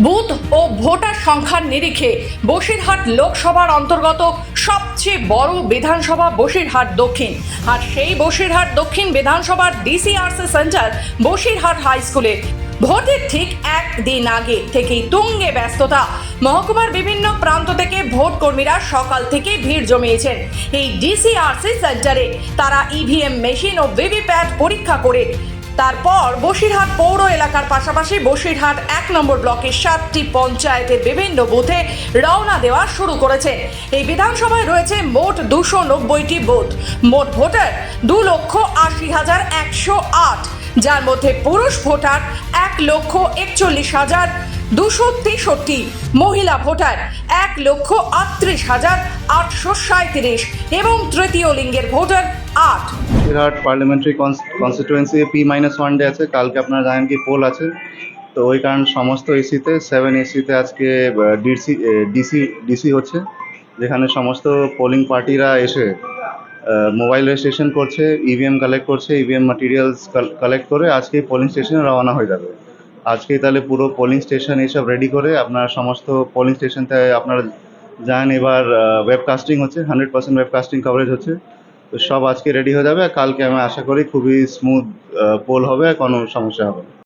Booth ও voter সংখ্যার নিরিখে বসিরহাট লোকসভার অন্তর্গত সবচেয়ে বড় বিধানসভা বসিরহাট দক্ষিণ। আর সেই বসিরহাট দক্ষিণ বিধানসভার ডিসিআরসি সেন্টার বসিরহাট হাই স্কুলে ভোটের ঠিক একদিন আগে থেকেই তুঙ্গে ব্যস্ততা। মহকুমার বিভিন্ন প্রান্ত থেকে ভোট কর্মীরা সকাল থেকে ভিড় জমিয়েছেন এই ডিসিআরসি সেন্টারে। তারা ইভিএম মেশিন ও ভিভিপ্যাট পরীক্ষা করে তারপর বসিরহাট পৌর এলাকার পাশাপাশি বসিরহাট ১ নম্বর ব্লকের ৭টি পঞ্চায়েতের বিভিন্ন বুথে রওনা দেওয়া শুরু করেছে। এই বিধানসভায় রয়েছে মোট ২৯০টি বুথ, মোট ভোটার ২,৮০,১০৮, যার মধ্যে পুরুষ ভোটার ১,৪১,২৬৩, মহিলা ভোটার ১,৩৮,৮৩৭ এবং তৃতীয় লিঙ্গের voter ৮। Basirhat parliamentary constituency P-1 day আছে। কালকে আপনারা জানেন কি পোল আছে, তো ওই কারণ সমস্ত এসিতে 7 এসিতে আজকে ডিসি হচ্ছে, যেখানে সমস্ত পোলিং পার্টিরা এসে মোবাইল রেজিস্ট্রেশন করছে, ইভিএম কালেক্ট করছে, ইভিএম ম্যাটেরিয়ালস কালেক্ট করে আজকে পোলিং স্টেশনে রওনা হয়ে যাবে। আজকেই তাহলে পুরো পোলিং স্টেশন এইসব রেডি করে আপনারা সমস্ত পোলিং স্টেশনতে আপনারা যান। এবার ওয়েবকাস্টিং হচ্ছে, 100% ওয়েবকাস্টিং কভারেজ হচ্ছে, তো সব আজকে রেডি হয়ে যাবে। আর কালকে আমি আশা করি খুবই স্মুথ পোল হবে, কোনো সমস্যা হবে না।